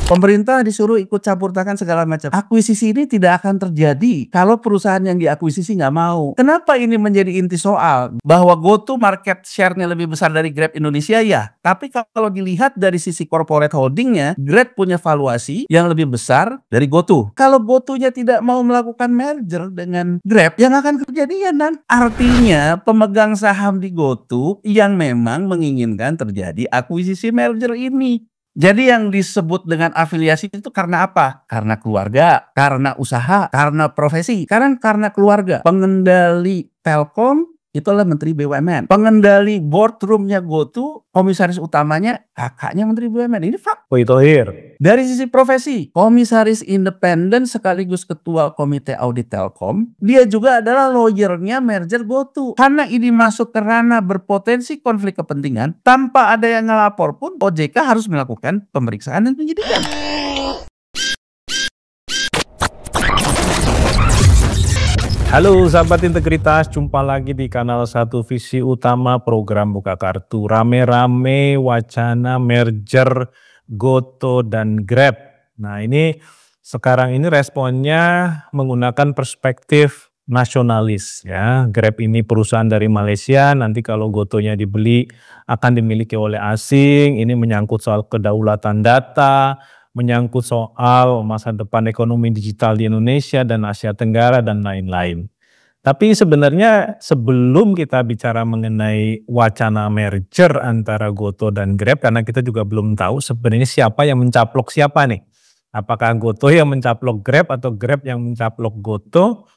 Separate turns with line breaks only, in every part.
Pemerintah disuruh ikut campur tangan segala macam. Akuisisi ini tidak akan terjadi kalau perusahaan yang diakuisisi nggak mau. Kenapa ini menjadi inti soal? Bahwa GoTo market share-nya lebih besar dari Grab Indonesia ya. Tapi kalau dilihat dari sisi corporate holdingnya, Grab punya valuasi yang lebih besar dari GoTo. Kalau GoTo-nya tidak mau melakukan merger dengan Grab, yang akan kejadian dan artinya pemegang saham di GoTo yang memang menginginkan terjadi akuisisi merger ini. Jadi yang disebut dengan afiliasi itu karena apa? Karena keluarga, karena usaha, karena profesi. Sekarang karena keluarga. Pengendali Telkom itulah Menteri BUMN. Pengendali boardroomnya GoTo, komisaris utamanya kakaknya Menteri BUMN. Ini fakta. Dari sisi profesi, komisaris independen sekaligus ketua komite audit Telkom, dia juga adalah lawyernya merger GoTo. Karena ini masuk ke ranah berpotensi konflik kepentingan, tanpa ada yang ngelapor pun OJK harus melakukan pemeriksaan dan penyidikan.
Halo sahabat integritas, jumpa lagi di kanal Satu Visi Utama program Buka Kartu. Rame-rame wacana merger GoTo dan Grab. Nah ini sekarang ini responnya menggunakan perspektif nasionalis ya. Grab ini perusahaan dari Malaysia, nanti kalau GoTo-nya dibeli akan dimiliki oleh asing. Ini menyangkut soal kedaulatan data, menyangkut soal masa depan ekonomi digital di Indonesia dan Asia Tenggara dan lain-lain. Tapi sebenarnya sebelum kita bicara mengenai wacana merger antara GoTo dan Grab, karena kita juga belum tahu sebenarnya siapa yang mencaplok siapa nih. Apakah GoTo yang mencaplok Grab atau Grab yang mencaplok GoTo?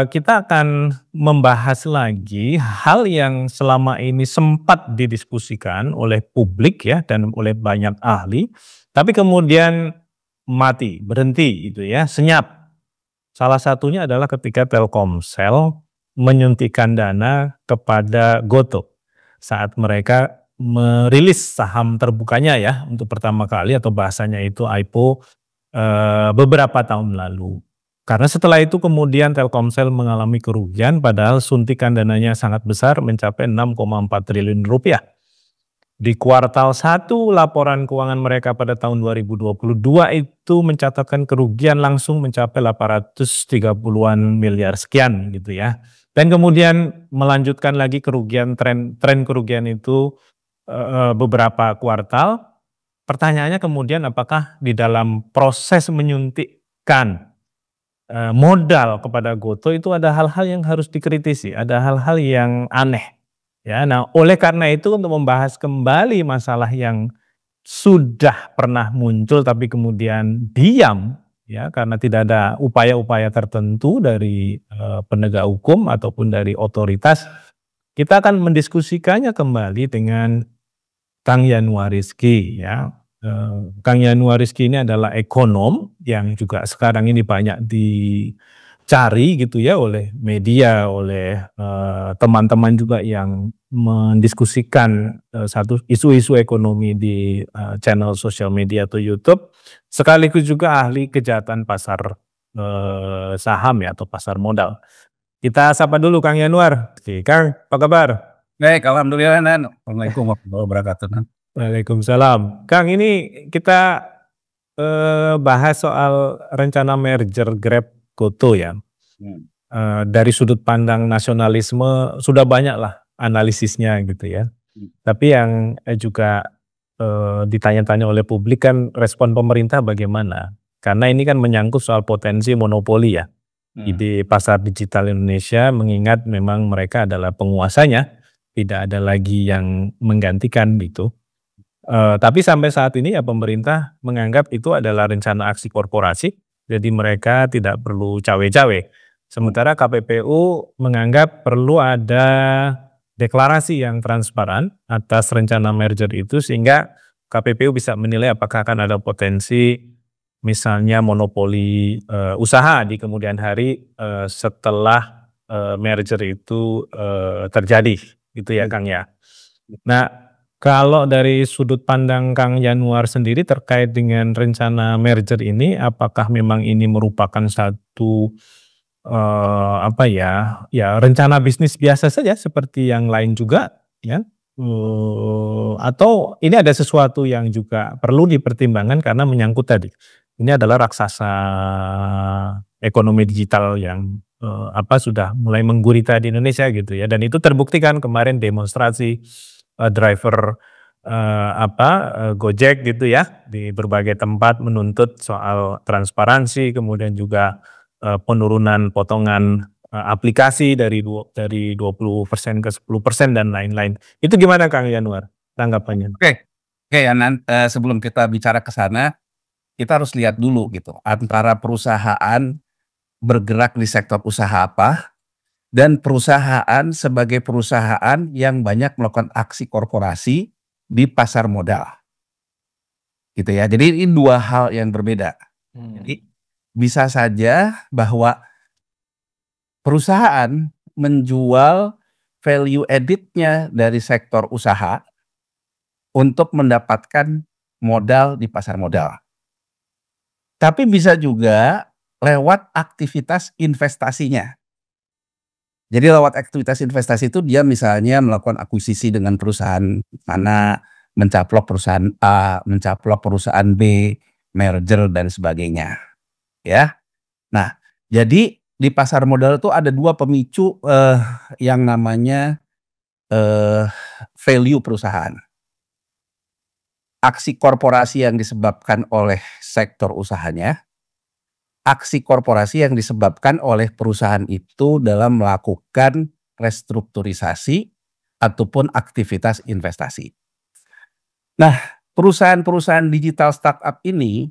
Kita akan membahas lagi hal yang selama ini sempat didiskusikan oleh publik ya dan oleh banyak ahli. Tapi kemudian mati, berhenti gitu ya, senyap. Salah satunya adalah ketika Telkomsel menyuntikkan dana kepada GoTo saat mereka merilis saham terbukanya ya untuk pertama kali atau bahasanya itu IPO beberapa tahun lalu. Karena setelah itu kemudian Telkomsel mengalami kerugian padahal suntikan dananya sangat besar mencapai 6,4 triliun rupiah. Di kuartal 1 laporan keuangan mereka pada tahun 2022 itu mencatatkan kerugian langsung mencapai 830-an miliar sekian gitu ya. Dan kemudian melanjutkan lagi kerugian tren kerugian itu beberapa kuartal. Pertanyaannya kemudian apakah di dalam proses menyuntikkan modal kepada GoTo itu ada hal-hal yang harus dikritisi, ada hal-hal yang aneh. Ya, nah oleh karena itu untuk membahas kembali masalah yang sudah pernah muncul tapi kemudian diam ya karena tidak ada upaya-upaya tertentu dari penegak hukum ataupun dari otoritas, kita akan mendiskusikannya kembali dengan Kang Yanuar Rizky ya. Kang Yanuar Rizky ini adalah ekonom yang juga sekarang ini banyak dicari gitu ya oleh media, oleh teman-teman juga yang mendiskusikan satu isu-isu ekonomi di channel sosial media atau YouTube, sekaligus juga ahli kejahatan pasar saham ya atau pasar modal. Kita sapa dulu Kang Yanuar. Oke, Kang, apa kabar?
Baik, alhamdulillah Nan. Assalamualaikum warahmatullahi wabarakatuh.
Waalaikumsalam. Kang, ini kita bahas soal rencana merger Grab GoTo ya. Dari sudut pandang nasionalisme sudah banyak lah analisisnya gitu ya. Tapi yang juga ditanya-tanya oleh publik kan respon pemerintah bagaimana? Karena ini kan menyangkut soal potensi monopoli ya di pasar digital Indonesia, mengingat memang mereka adalah penguasanya, tidak ada lagi yang menggantikan gitu. Tapi sampai saat ini ya pemerintah menganggap itu adalah rencana aksi korporasi, jadi mereka tidak perlu cawe-cawe. Sementara KPPU menganggap perlu ada deklarasi yang transparan atas rencana merger itu sehingga KPPU bisa menilai apakah akan ada potensi misalnya monopoli usaha di kemudian hari setelah merger itu terjadi gitu ya Kang ya. Nah, kalau dari sudut pandang Kang Yanuar sendiri terkait dengan rencana merger ini, apakah memang ini merupakan satu rencana bisnis biasa saja seperti yang lain juga, ya? Atau ini ada sesuatu yang juga perlu dipertimbangkan karena menyangkut tadi, ini adalah raksasa ekonomi digital yang sudah mulai menggurita di Indonesia gitu ya, dan itu terbuktikan kemarin demonstrasi driver Gojek gitu ya di berbagai tempat menuntut soal transparansi, kemudian juga penurunan potongan aplikasi dari 20% ke 10% dan lain-lain. Itu gimana Kang Yanuar tanggapannya?
Oke, ya sebelum kita bicara ke sana, kita harus lihat dulu gitu antara perusahaan bergerak di sektor usaha apa dan perusahaan sebagai perusahaan yang banyak melakukan aksi korporasi di pasar modal. Gitu ya. Jadi ini dua hal yang berbeda. Jadi bisa saja bahwa perusahaan menjual value added-nya dari sektor usaha untuk mendapatkan modal di pasar modal. Tapi bisa juga lewat aktivitas investasinya. Jadi lewat aktivitas investasi itu dia misalnya melakukan akuisisi dengan perusahaan mana, mencaplok perusahaan A, mencaplok perusahaan B, merger dan sebagainya. Ya. Nah, jadi di pasar modal itu ada dua pemicu yang namanya value perusahaan. Aksi korporasi yang disebabkan oleh sektor usahanya, aksi korporasi yang disebabkan oleh perusahaan itu dalam melakukan restrukturisasi ataupun aktivitas investasi. Nah, perusahaan-perusahaan digital startup ini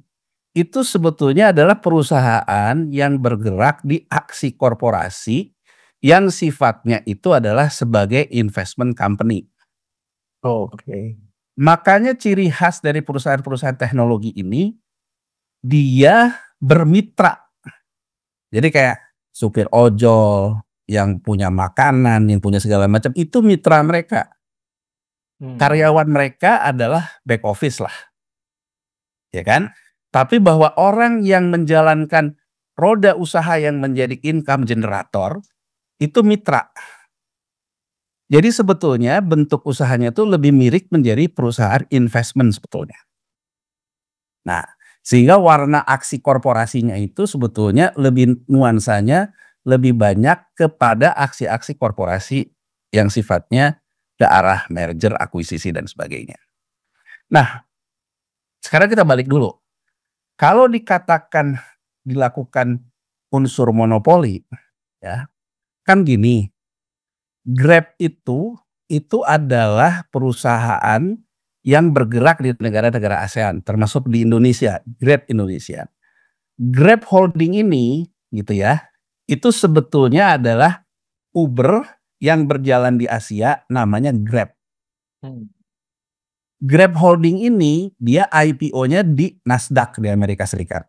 itu sebetulnya adalah perusahaan yang bergerak di aksi korporasi yang sifatnya itu adalah sebagai investment company.
Oke.
Makanya ciri khas dari perusahaan-perusahaan teknologi ini, dia bermitra. Jadi kayak supir ojol, yang punya makanan, yang punya segala macam, itu mitra mereka. Karyawan mereka adalah back office lah. Ya kan? Tapi bahwa orang yang menjalankan roda usaha yang menjadi income generator, itu mitra. Jadi sebetulnya bentuk usahanya itu lebih mirip menjadi perusahaan investment sebetulnya. Nah, sehingga warna aksi korporasinya itu sebetulnya lebih nuansanya lebih banyak kepada aksi-aksi korporasi yang sifatnya ke arah merger, akuisisi dan sebagainya. Nah, sekarang kita balik dulu. Kalau dikatakan dilakukan unsur monopoli, ya kan gini. Grab itu adalah perusahaan yang bergerak di negara-negara ASEAN, termasuk di Indonesia, Grab Indonesia. Grab Holding ini, gitu ya, itu sebetulnya adalah Uber yang berjalan di Asia, namanya Grab. Grab Holding ini, dia IPO-nya di Nasdaq di Amerika Serikat.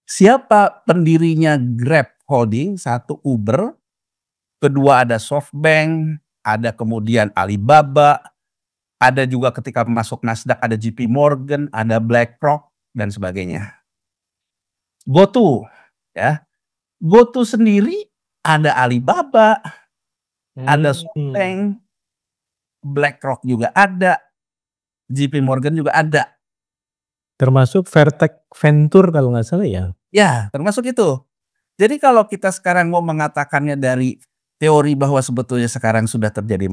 Siapa pendirinya Grab Holding? Satu Uber, kedua ada SoftBank, ada kemudian Alibaba, ada juga ketika masuk Nasdaq ada JP Morgan, ada BlackRock dan sebagainya. GoTo, ya, GoTo sendiri ada Alibaba, ada SoftBank, BlackRock juga ada, JP Morgan juga ada.
Termasuk Vertex Venture kalau nggak salah ya?
Ya, termasuk itu. Jadi kalau kita sekarang mau mengatakannya dari teori bahwa sebetulnya sekarang sudah terjadi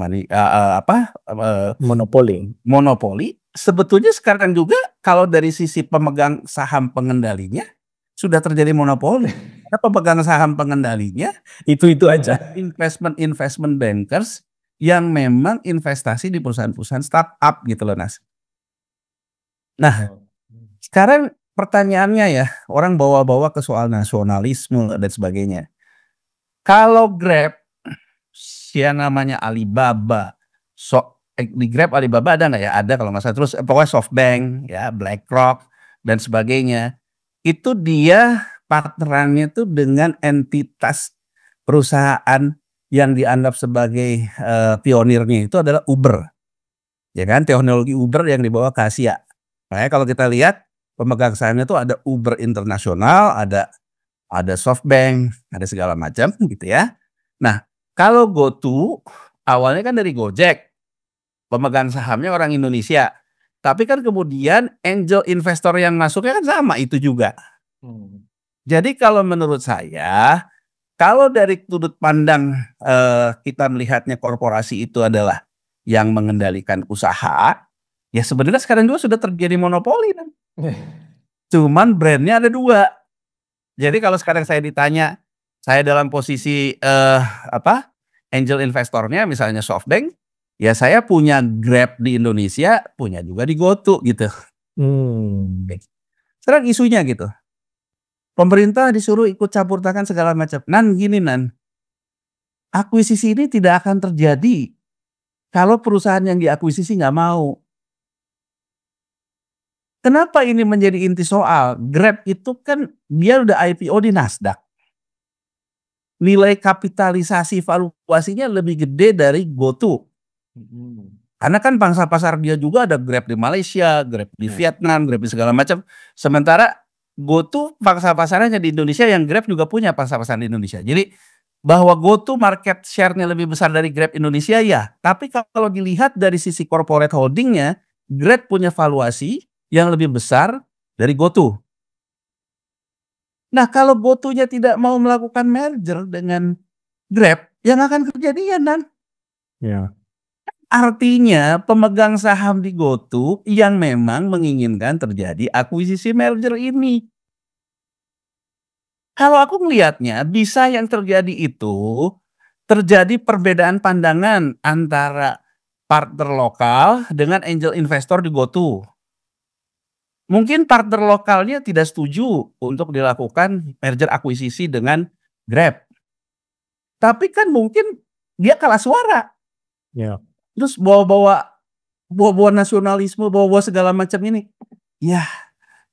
monopoli, sebetulnya sekarang juga kalau dari sisi pemegang saham pengendalinya sudah terjadi monopoli. Karena pemegang saham pengendalinya
itu aja.
Investment bankers yang memang investasi di perusahaan-perusahaan startup gitu loh, Nas. Nah, sekarang pertanyaannya ya, orang bawa-bawa ke soal nasionalisme dan sebagainya. Kalau Grab yang namanya Alibaba, di Grab Alibaba ada nggak ya? Ada kalau nggak salah. Terus pokoknya SoftBank, ya, BlackRock dan sebagainya. Itu dia partnerannya tuh dengan entitas perusahaan yang dianggap sebagai pionirnya itu adalah Uber, ya kan? Teknologi Uber yang dibawa ke Asia. Makanya kalau kita lihat pemegang sahamnya itu ada Uber Internasional, ada SoftBank, ada segala macam gitu ya. Nah, kalau GoTo awalnya kan dari Gojek, pemegang sahamnya orang Indonesia. Tapi kan kemudian angel investor yang masuknya kan sama itu juga. Jadi kalau menurut saya, kalau dari sudut pandang kita melihatnya korporasi itu adalah yang mengendalikan usaha, ya sebenarnya sekarang juga sudah terjadi monopoli kan. Cuman brandnya ada 2. Jadi kalau sekarang saya ditanya, saya dalam posisi angel investornya misalnya SoftBank, ya saya punya Grab di Indonesia, punya juga di GoTo gitu. Sekarang isunya gitu. Pemerintah disuruh ikut campur tangan segala macam. Gini akuisisi ini tidak akan terjadi kalau perusahaan yang diakuisisi nggak mau. Kenapa ini menjadi inti soal? Grab itu kan dia udah IPO di Nasdaq. Nilai kapitalisasi valuasinya lebih gede dari GoTo. Karena kan pangsa pasar dia juga ada Grab di Malaysia, Grab di Vietnam, Grab di segala macam. Sementara GoTo pangsa pasarnya di Indonesia, yang Grab juga punya pangsa pasar di Indonesia. Jadi bahwa GoTo market share-nya lebih besar dari Grab Indonesia ya. Tapi kalau dilihat dari sisi corporate holdingnya, Grab punya valuasi yang lebih besar dari GoTo. Nah kalau GoTo-nya tidak mau melakukan merger dengan Grab, yang akan kejadian artinya pemegang saham di GoTo yang memang menginginkan terjadi akuisisi merger ini. Kalau aku melihatnya bisa yang terjadi itu terjadi perbedaan pandangan antara partner lokal dengan angel investor di GoTo. Mungkin partner lokalnya tidak setuju untuk dilakukan merger akuisisi dengan Grab. Tapi kan mungkin dia kalah suara. Terus bawa-bawa nasionalisme, bawa-bawa segala macam ini. Ya,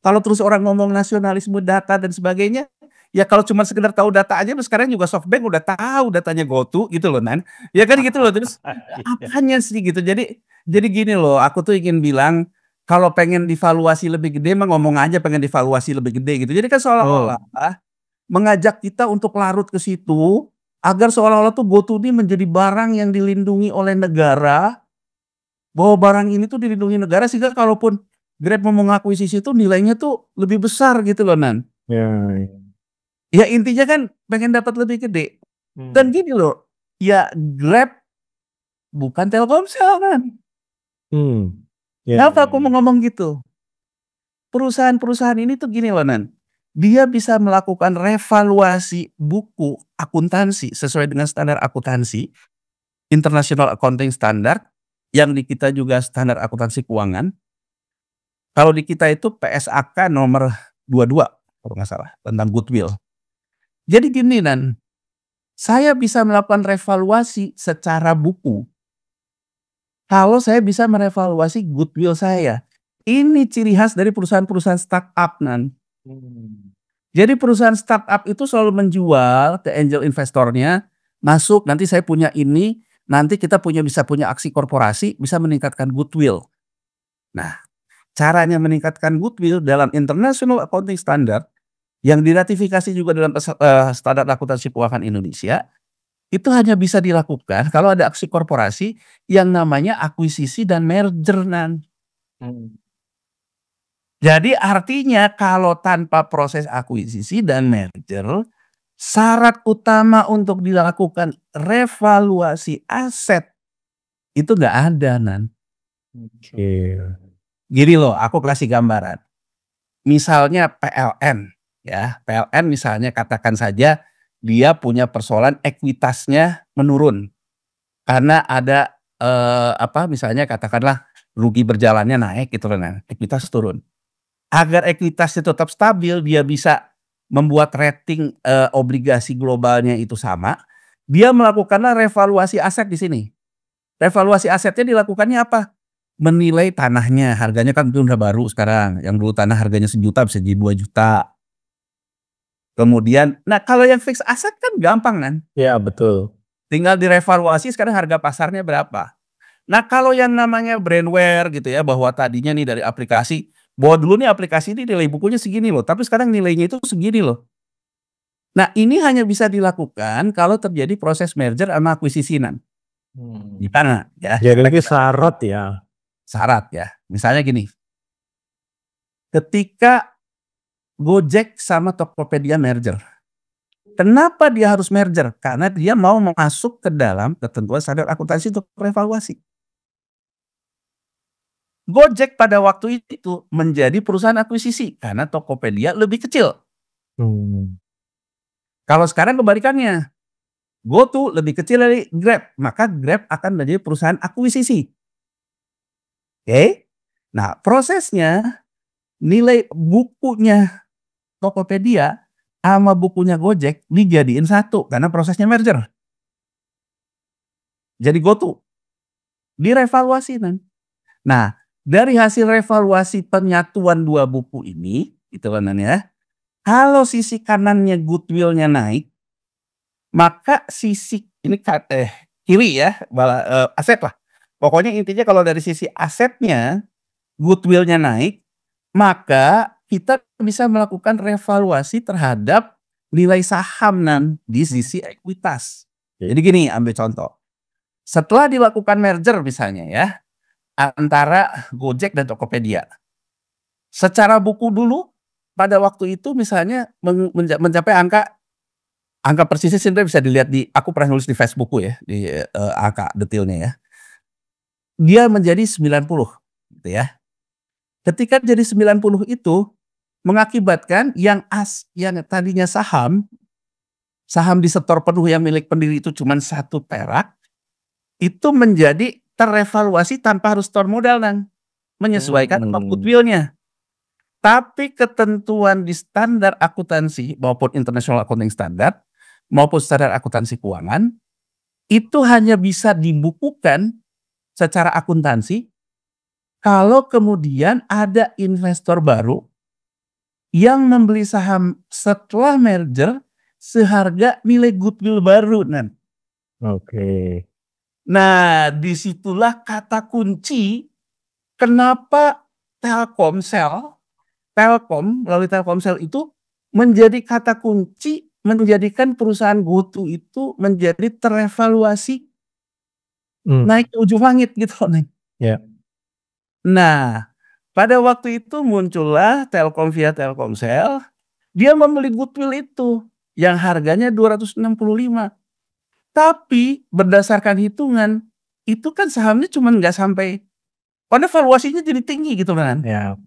kalau terus orang ngomong nasionalisme data dan sebagainya, ya kalau cuma sekedar tahu data aja, sekarang juga SoftBank udah tahu datanya GoTo gitu loh ya kan gitu loh. Terus apanya sih gitu. Jadi gini loh, aku tuh ingin bilang kalau pengen divaluasi lebih gede mah ngomong aja pengen divaluasi lebih gede gitu. Jadi kan seolah-olah mengajak kita untuk larut ke situ agar seolah-olah tuh GoTo ini menjadi barang yang dilindungi oleh negara, bahwa barang ini tuh dilindungi negara sehingga kalaupun Grab mau mengakuisisi itu nilainya tuh lebih besar gitu loh Ya intinya kan pengen dapat lebih gede. Dan gini loh, ya Grab bukan Telkomsel kan. Kenapa aku mau ngomong gitu? Perusahaan-perusahaan ini tuh gini loh dia bisa melakukan revaluasi buku akuntansi sesuai dengan standar akuntansi International Accounting Standard, yang di kita juga standar akuntansi keuangan. Kalau di kita itu PSAK nomor 22 kalau nggak salah tentang goodwill. Jadi gini saya bisa melakukan revaluasi secara buku kalau saya bisa merevaluasi goodwill saya. Ini ciri khas dari perusahaan-perusahaan startup Jadi perusahaan startup itu selalu menjual ke angel investornya, masuk nanti saya punya ini, nanti kita bisa punya aksi korporasi, bisa meningkatkan goodwill. Nah, caranya meningkatkan goodwill dalam International Accounting Standard yang diratifikasi juga dalam standar akuntansi keuangan Indonesia, itu hanya bisa dilakukan kalau ada aksi korporasi yang namanya akuisisi dan merger Jadi artinya kalau tanpa proses akuisisi dan merger, syarat utama untuk dilakukan revaluasi aset itu nggak ada Gini loh, aku kasih gambaran. Misalnya PLN ya, PLN misalnya katakan saja dia punya persoalan ekuitasnya menurun karena ada misalnya katakanlah rugi berjalannya naik gitu ekuitas turun. Agar ekuitasnya tetap stabil, dia bisa membuat rating obligasi globalnya itu sama, dia melakukanlah revaluasi aset di sini. Revaluasi asetnya dilakukannya apa? Menilai tanahnya, harganya kan udah baru sekarang. Yang dulu tanah harganya 1 juta bisa jadi 2 juta. Kemudian, kalau yang fix aset kan gampang
Ya betul.
Tinggal direvaluasi sekarang harga pasarnya berapa. Nah kalau yang namanya brandware gitu ya, bahwa tadinya nih dari aplikasi, bahwa dulu nih aplikasi ini nilai bukunya segini loh, tapi sekarang nilainya itu segini loh. Nah ini hanya bisa dilakukan kalau terjadi proses merger sama akuisisi Gimana ya?
Jadi lagi syarat ya.
Syarat ya. Misalnya gini. Ketika Gojek sama Tokopedia merger. Kenapa dia harus merger? Karena dia mau masuk ke dalam ketentuan standar akuntansi untuk revaluasi. Gojek pada waktu itu menjadi perusahaan akuisisi karena Tokopedia lebih kecil. Kalau sekarang kebalikannya. GoTo lebih kecil dari Grab, maka Grab akan menjadi perusahaan akuisisi. Oke? Nah, prosesnya nilai bukunya Tokopedia sama bukunya Gojek dijadiin satu karena prosesnya merger. Jadi GoTo direvaluasi kan. Nah, dari hasil revaluasi penyatuan dua buku ini, itu kan ya. Kalau sisi kanannya goodwill-nya naik, maka sisi ini kiri ya, aset lah. Pokoknya intinya kalau dari sisi asetnya goodwill-nya naik, maka kita bisa melakukan revaluasi terhadap nilai saham di sisi ekuitas. Jadi gini, ambil contoh. Setelah dilakukan merger misalnya ya, antara Gojek dan Tokopedia. Secara buku dulu, pada waktu itu misalnya mencapai angka persisnya sebenarnya bisa dilihat aku pernah nulis di Facebookku ya, di angka detailnya ya. Dia menjadi 90 gitu ya. Ketika jadi 90 itu mengakibatkan yang tadinya saham disetor penuh yang milik pendiri itu cuma 1 perak, itu menjadi terevaluasi tanpa harus store modal menyesuaikan goodwill-nya. Tapi ketentuan di standar akuntansi maupun International Accounting Standard maupun standar akuntansi keuangan itu hanya bisa dibukukan secara akuntansi kalau kemudian ada investor baru yang membeli saham setelah merger seharga nilai goodwill baru
Oke.
Nah, disitulah kata kunci kenapa Telkom melalui Telkomsel itu menjadi kata kunci menjadikan perusahaan GoTo itu menjadi terevaluasi naik ke ujung langit gitu nih.
Ya.
Nah, pada waktu itu muncullah Telkom via Telkomsel, dia membeli goodwill itu yang harganya 265. Tapi berdasarkan hitungan itu kan sahamnya cuma nggak sampai, karena valuasinya jadi tinggi gitu kan.
Ya.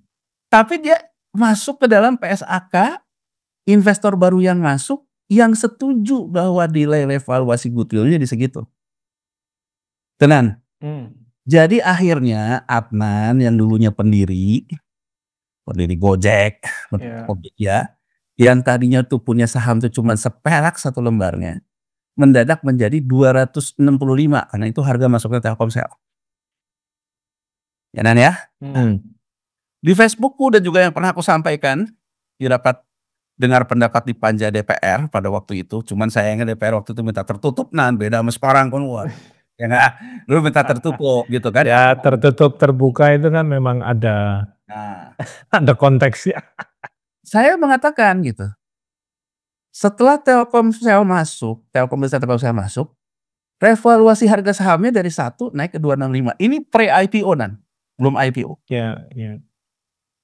Tapi dia masuk ke dalam PSAK, investor baru yang masuk yang setuju bahwa nilai revaluasi goodwill-nya di segitu. Tenan. Jadi akhirnya Adnan yang dulunya pendiri Gojek, Tokopedia, yang tadinya tuh punya saham tuh cuma seperak 1 lembarnya, mendadak menjadi 265 karena itu harga masuknya Telkomsel. Ya ya. Di Facebookku dan juga yang pernah aku sampaikan di rapat dengar pendapat di Panja DPR pada waktu itu, cuman sayangnya DPR waktu itu minta tertutup beda sama sekarang kan ya enggak, dulu minta tertutup gitu kan.
Ya tertutup terbuka itu kan memang ada ada konteksnya.
Saya mengatakan gitu. Setelah Telkomsel masuk, revaluasi harga sahamnya dari 1 naik ke 265. Ini pre-IPO belum IPO.
Ya.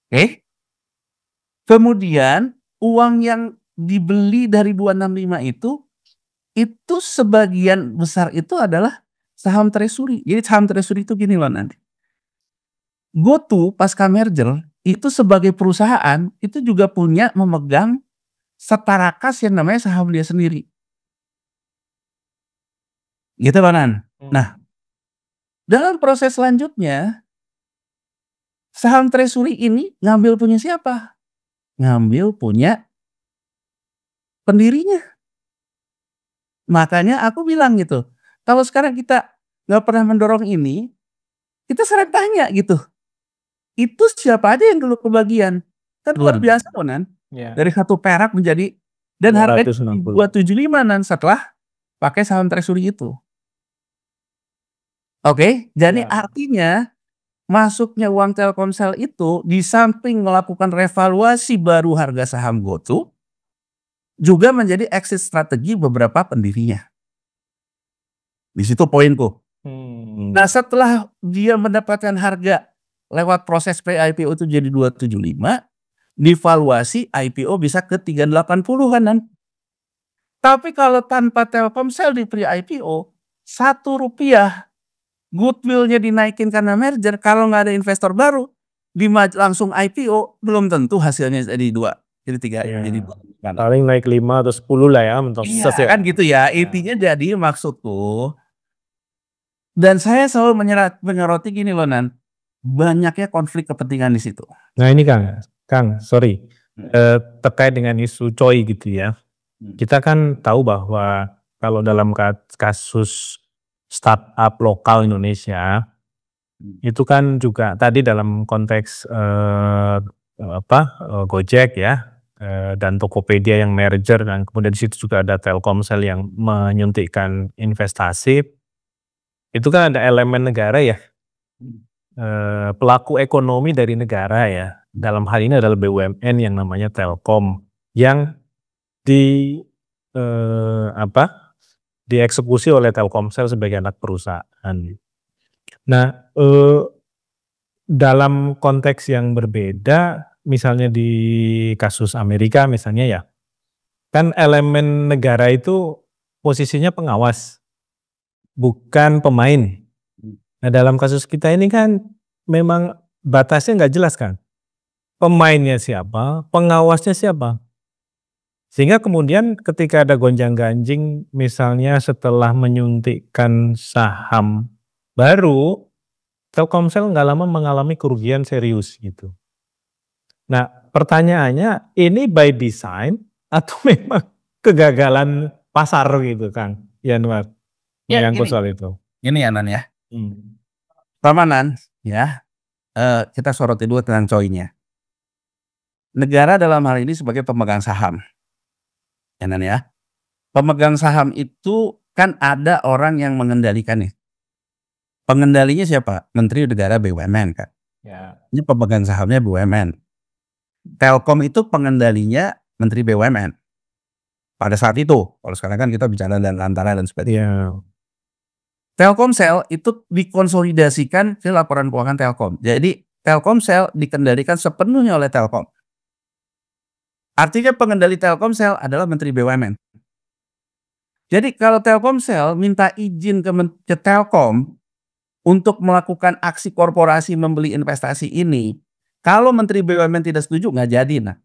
Oke. Kemudian uang yang dibeli dari 265 itu sebagian besar itu adalah saham treasury. Jadi saham treasury itu gini loh nanti. GoTo pasca merger itu sebagai perusahaan itu juga memegang setara kas yang namanya saham dia sendiri. Gitu loh Nah, dalam proses selanjutnya saham treasury ini ngambil punya siapa? Ngambil punya pendirinya. Makanya aku bilang gitu, kalau sekarang kita nggak pernah mendorong ini, kita sering tanya gitu, itu siapa aja yang dulu kebagian? Kan luar biasa dari 1 perak menjadi dan harganya 275 setelah pakai saham treasury itu. Oke, jadi artinya masuknya uang Telkomsel itu di samping melakukan revaluasi baru harga saham GoTo, juga menjadi exit strategi beberapa pendirinya. Di situ poinku. Nah, setelah dia mendapatkan harga lewat proses pre-IPO itu jadi 275, divaluasi IPO bisa ke 380-an. Tapi kalau tanpa Telkomsel di pre-IPO, Rp1 goodwill-nya dinaikin karena merger, kalau nggak ada investor baru, langsung IPO, belum tentu hasilnya jadi 2, jadi 3, jadi 2.
Paling naik 5 atau 10 lah ya, mentok
Iya, kan gitu ya. Intinya jadi maksudku, dan saya selalu menyoroti gini loh, Nan, banyaknya konflik kepentingan di situ.
Nah ini Kang, sorry, terkait dengan isu COI gitu ya. Kita kan tahu bahwa kalau dalam kasus startup lokal Indonesia, itu kan juga tadi dalam konteks Gojek ya, dan Tokopedia yang merger, dan kemudian di situ juga ada Telkomsel yang menyuntikkan investasi. Itu kan ada elemen negara ya, pelaku ekonomi dari negara ya. Dalam hal ini adalah BUMN yang namanya Telkom yang dieksekusi oleh Telkomsel sebagai anak perusahaan. Nah, dalam konteks yang berbeda, misalnya di kasus Amerika misalnya ya, kan elemen negara itu posisinya pengawas, bukan pemain. Nah, dalam kasus kita ini kan memang batasnya nggak jelas kan. Pemainnya siapa, pengawasnya siapa. Sehingga kemudian ketika ada gonjang-ganjing misalnya setelah menyuntikkan saham baru, Telkomsel nggak lama mengalami kerugian serius gitu. Nah, pertanyaannya ini by design atau memang kegagalan pasar gitu, Kang Yanuar?
Ya,
Menyangkut soal itu.
Ini ya, Nan ya. Nan, ya, kita soroti dulu tentang COI-nya. Negara dalam hal ini sebagai pemegang saham, ya, Nan ya. Pemegang saham itu kan ada orang yang mengendalikannya. Pengendalinya siapa? Menteri Negara BUMN kan.
Ya.
Ini pemegang sahamnya BUMN. Telkom itu pengendalinya Menteri BUMN. Pada saat itu, kalau sekarang kan kita bicara dan antara dan sebagainya. Telkomsel itu dikonsolidasikan ke laporan keuangan Telkom. Jadi Telkomsel dikendalikan sepenuhnya oleh Telkom. Artinya pengendali Telkomsel adalah Menteri BUMN. Jadi kalau Telkomsel minta izin ke Telkom untuk melakukan aksi korporasi membeli investasi ini, kalau Menteri BUMN tidak setuju, nggak jadi. Nah,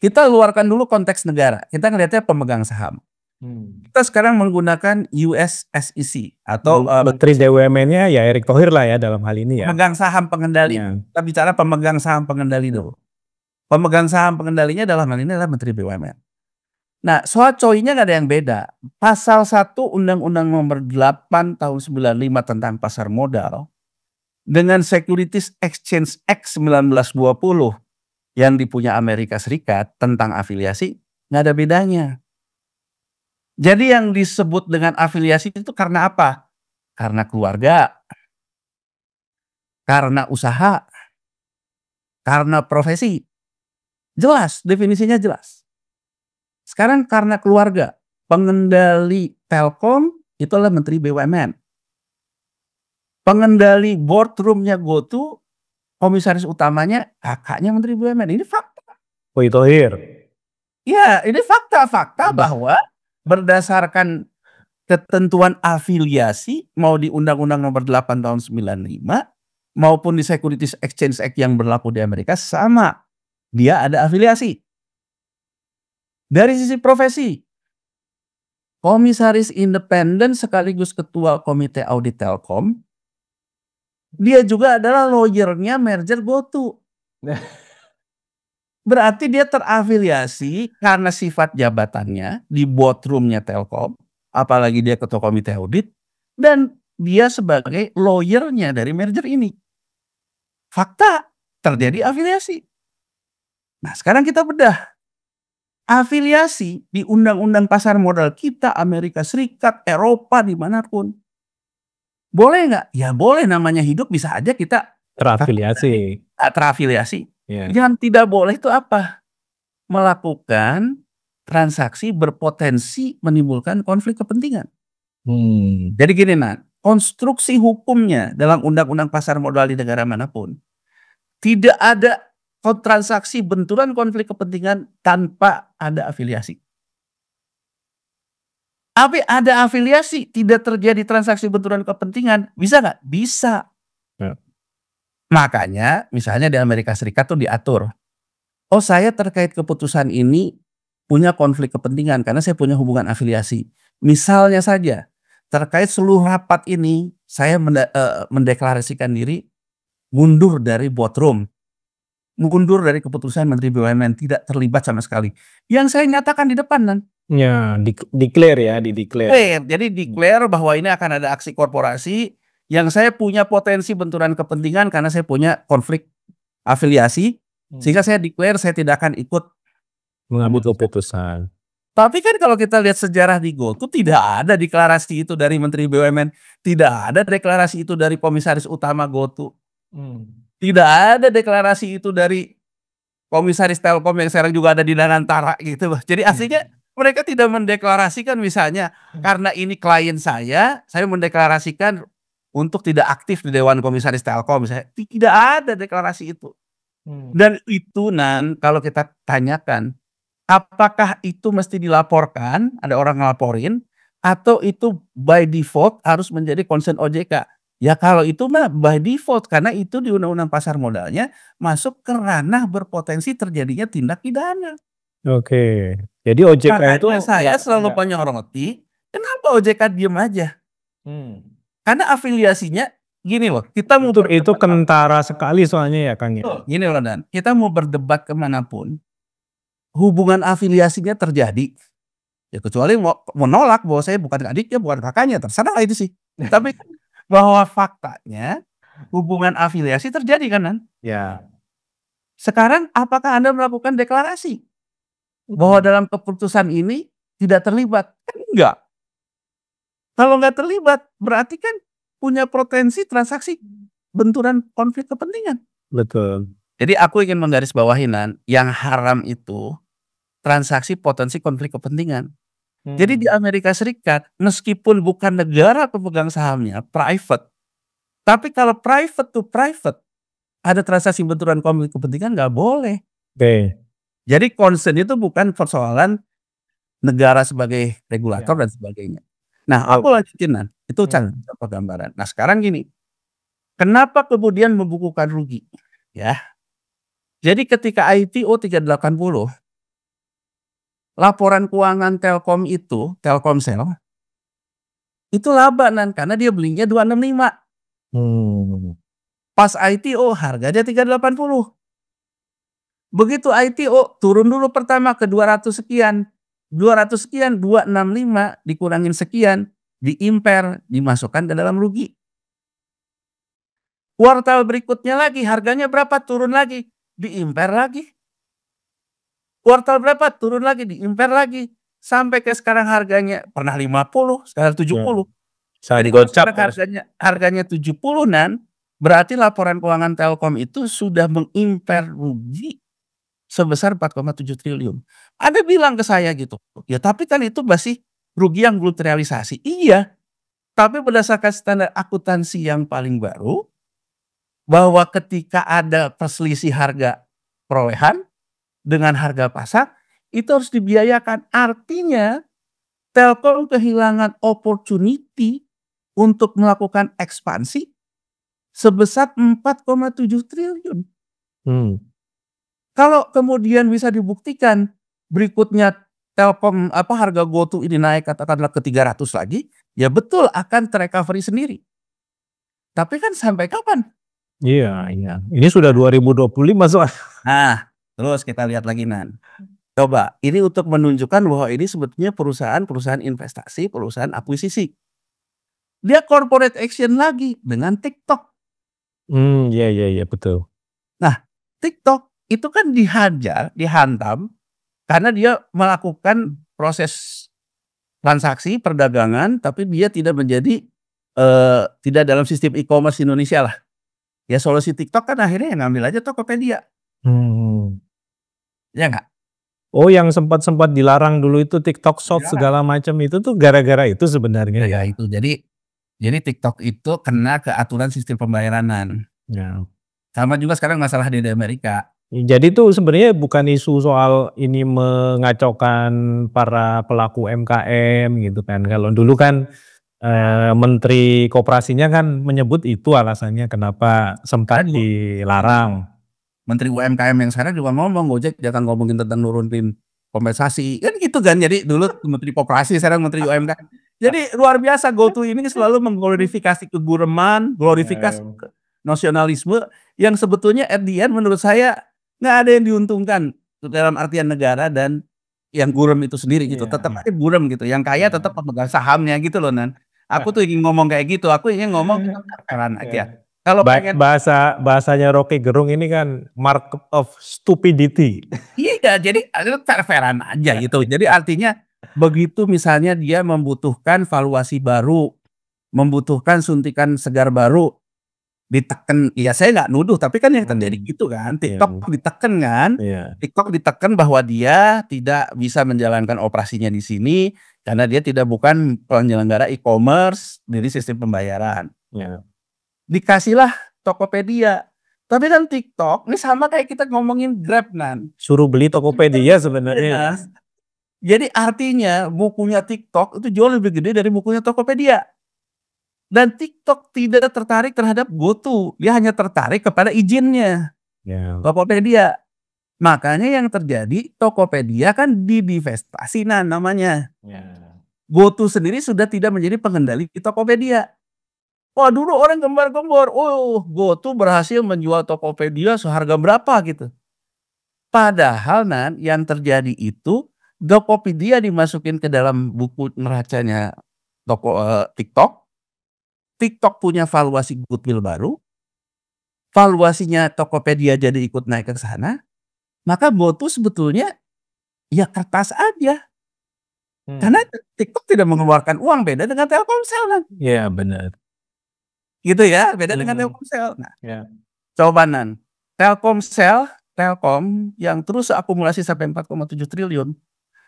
kita luarkan dulu konteks negara. Kita ngelihatnya pemegang saham. Kita sekarang menggunakan US SEC atau
Menteri BUMN-nya ya Erick Thohir lah ya dalam hal ini ya.
Pemegang saham pengendali. Kita bicara pemegang saham pengendali dulu. Pemegang saham pengendalinya dalam hal ini adalah Menteri BUMN. Nah, soal COI-nya nggak ada yang beda. Pasal 1 Undang-Undang Nomor 8 Tahun 95 tentang pasar modal dengan Securities Exchange Act 1920 yang dipunya Amerika Serikat tentang afiliasi nggak ada bedanya. Jadi yang disebut dengan afiliasi itu karena apa? Karena keluarga, karena usaha, karena profesi. Jelas, definisinya jelas. Sekarang karena keluarga, pengendali Telkom itu adalah Menteri BUMN. Pengendali boardroomnya GoTo, komisaris utamanya kakaknya Menteri BUMN. Ini fakta.
Thohir.
Ya, ini fakta bahwa berdasarkan ketentuan afiliasi mau di Undang-Undang Nomor 8 Tahun 95 maupun di Securities Exchange Act yang berlaku di Amerika sama. Dia ada afiliasi. Dari sisi profesi, komisaris independen sekaligus ketua komite audit Telkom, dia juga adalah lawyernya merger GoTo. Berarti dia terafiliasi karena sifat jabatannya di boardroomnya Telkom, apalagi dia ketua komite audit, dan dia sebagai lawyernya dari merger ini. Fakta, terjadi afiliasi. Nah, sekarang kita bedah. Afiliasi di undang-undang pasar modal kita, Amerika Serikat, Eropa, dimanapun. Boleh nggak? Ya boleh, namanya hidup bisa aja kita
terafiliasi.
Terafiliasi. Yang tidak boleh itu apa? Melakukan transaksi berpotensi menimbulkan konflik kepentingan. Jadi gini, Nat, konstruksi hukumnya dalam undang-undang pasar modal di negara manapun, tidak ada transaksi benturan konflik kepentingan tanpa ada afiliasi. Tapi ada afiliasi, tidak terjadi transaksi benturan kepentingan, bisa nggak? Bisa.
Ya.
Makanya misalnya di Amerika Serikat tuh diatur, oh saya terkait keputusan ini punya konflik kepentingan karena saya punya hubungan afiliasi. Misalnya saja, terkait seluruh rapat ini saya mendeklarasikan diri mundur dari boardroom, mundur dari keputusan Menteri BUMN, tidak terlibat sama sekali. Yang saya nyatakan di depan kan.
Ya, declare ya, di-declare.
Jadi declare bahwa ini akan ada aksi korporasi yang saya punya potensi benturan kepentingan karena saya punya konflik afiliasi, sehingga saya declare saya tidak akan ikut
mengambil keputusan.
Tapi kan kalau kita lihat sejarah di GoTo tidak ada deklarasi itu dari Menteri BUMN, tidak ada deklarasi itu dari Komisaris Utama GoTo, tidak ada deklarasi itu dari Komisaris Telkom yang sekarang juga ada di Danantara gitu. Jadi aslinya mereka tidak mendeklarasikan misalnya karena ini klien saya mendeklarasikan untuk tidak aktif di Dewan Komisaris Telkom misalnya. Tidak ada deklarasi itu. Dan itu kalau kita tanyakan, apakah itu mesti dilaporkan, ada orang ngelaporin, atau itu by default harus menjadi concern OJK? Ya kalau itu mah by default, karena itu di Undang-Undang Pasar Modalnya masuk ke ranah berpotensi terjadinya tindak pidana.
Oke, jadi OJK itu
saya selalu menyoroti, kenapa OJK diem aja? Karena afiliasinya gini loh, kita mau
itu kentara sekali soalnya ya Kang ya.
Gini loh Dan, kita mau berdebat kemanapun, hubungan afiliasinya terjadi, ya kecuali mau menolak bahwa saya bukan adiknya, bukan kakaknya, terserah itu sih. Tapi bahwa faktanya hubungan afiliasi terjadi kan Dan?
Ya.
Sekarang apakah Anda melakukan deklarasi bahwa dalam keputusan ini tidak terlibat? Kan enggak. Kalau nggak terlibat berarti kan punya potensi transaksi benturan konflik kepentingan.
Betul.
Jadi aku ingin menggarisbawahi yang haram itu transaksi potensi konflik kepentingan. Jadi di Amerika Serikat meskipun bukan negara pemegang sahamnya, private, tapi kalau private to private ada transaksi benturan konflik kepentingan nggak boleh.
Oke.
Jadi concern itu bukan persoalan negara sebagai regulator dan sebagainya. Nah, aku lanjutin itu contoh gambaran. Nah, sekarang gini, kenapa kemudian membukukan rugi? Ya, jadi ketika IPO 380, laporan keuangan Telkom itu, Telkomsel, itu laba karena dia belinya 265. Pas IPO harganya 380. Begitu IPO turun dulu pertama ke 200 sekian. 200 sekian, 265 dikurangin sekian, diimper, dimasukkan ke dalam rugi. Kuartal berikutnya lagi harganya berapa? Turun lagi, diimper lagi. Kuartal berapa? Turun lagi, diimper lagi. Sampai ke sekarang harganya pernah 50, sekarang 70.
Sekarang
harganya 70 berarti laporan keuangan Telkom itu sudah mengimper rugi sebesar 4,7 triliun. Anda bilang ke saya gitu, ya tapi kan itu masih rugi yang belum terrealisasi. Iya, tapi berdasarkan standar akuntansi yang paling baru, bahwa ketika ada perselisih harga perolehan dengan harga pasar, itu harus dibiayakan. Artinya Telkom kehilangan opportunity untuk melakukan ekspansi sebesar 4,7 triliun. Kalau kemudian bisa dibuktikan berikutnya Telkom harga GoTo ini naik katakanlah ke 300 lagi, ya betul akan terrecovery sendiri. Tapi kan sampai kapan?
Iya. Ini sudah 2025 soal.
Nah, terus kita lihat lagi Coba, ini untuk menunjukkan bahwa ini sebetulnya perusahaan investasi, perusahaan akuisisi. Dia corporate action lagi dengan TikTok.
Iya betul.
Nah, TikTok itu kan dihantam karena dia melakukan proses transaksi perdagangan, tapi dia tidak menjadi tidak dalam sistem e-commerce Indonesia lah. Ya solusi TikTok kan akhirnya yang ngambil aja Tokopedia. Ya nggak?
Oh, yang sempat dilarang dulu itu TikTok Shop segala macam itu tuh gara-gara itu sebenarnya.
Ya itu. Jadi Jadi TikTok itu kena ke aturan sistem pembayaran.
Ya.
Sama juga sekarang masalah di Amerika.
Jadi itu sebenarnya bukan isu soal ini mengacaukan para pelaku UMKM gitu kan. Kalau dulu kan Menteri Koperasinya kan menyebut itu alasannya kenapa sempat
Dan
dilarang.
Menteri UMKM yang sekarang juga ngomong, Gojek jangan ngomongin tentang nurunin kompensasi. Kan gitu kan. Jadi dulu Menteri Koperasi, sekarang Menteri UMKM. Jadi luar biasa GoTo ini selalu mengglorifikasi kegureman, glorifikasi nasionalisme yang sebetulnya at the end menurut saya nggak ada yang diuntungkan dalam artian negara dan yang gurem itu sendiri gitu. Tetap aja gurem gitu. Yang kaya tetap pemegang sahamnya gitu loh, Nan. Aku tuh ingin ngomong kayak gitu. Aku ingin ngomong fair-fairan aja. Kalau pengen
Bahasanya Rocky Gerung ini kan mark of stupidity.
iya, jadi fair-fairan aja gitu. Jadi artinya begitu misalnya dia membutuhkan valuasi baru, membutuhkan suntikan segar baru, diteken, ya saya nggak nuduh, tapi kan yang terjadi gitu kan. TikTok diteken kan, TikTok diteken bahwa dia tidak bisa menjalankan operasinya di sini karena dia bukan penyelenggara e-commerce dari sistem pembayaran. Dikasihlah Tokopedia. Tapi kan TikTok ini sama kayak kita ngomongin Grab, Nan.
Suruh beli Tokopedia sebenarnya.
Jadi artinya bukunya TikTok itu jauh lebih gede dari bukunya Tokopedia. Dan TikTok tidak tertarik terhadap GoTo, dia hanya tertarik kepada izinnya. Tokopedia. Makanya yang terjadi Tokopedia kan didivestasi namanya. GoTo sendiri sudah tidak menjadi pengendali di Tokopedia. Wah, dulu orang gembar-gembor, GoTo berhasil menjual Tokopedia seharga berapa gitu. Padahal Nan, yang terjadi itu Tokopedia dimasukin ke dalam buku neracanya TikTok. TikTok punya valuasi goodwill baru. Valuasinya Tokopedia jadi ikut naik ke sana. Maka GoTo sebetulnya ya kertas aja. Karena TikTok tidak mengeluarkan uang, beda dengan Telkomsel kan.
Iya, benar.
Gitu ya, beda dengan Telkomsel. Nah, coba Nan, Telkom yang terus akumulasi sampai 4,7 triliun.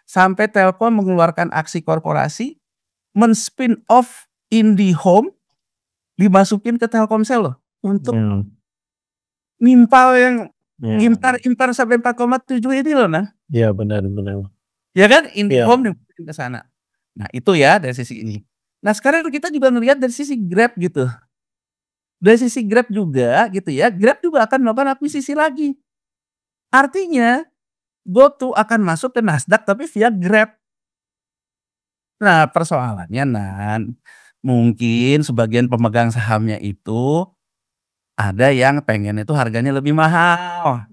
Sampai Telkom mengeluarkan aksi korporasi, men-spin off IndiHome, dimasukin ke Telkomsel loh. Untuk nimpal yang impar sampai 4,7 ini loh, Nah.
Iya, benar.
Ya kan, IndiHome dimasukin ke sana. Nah, itu ya dari sisi ini. Nah, sekarang kita juga ngelihat dari sisi Grab gitu. Dari sisi Grab juga gitu ya, Grab juga akan melakukan akuisisi lagi. Artinya GoTo akan masuk ke Nasdaq tapi via Grab. Nah, persoalannya Nan, mungkin sebagian pemegang sahamnya itu ada yang pengen itu harganya lebih mahal.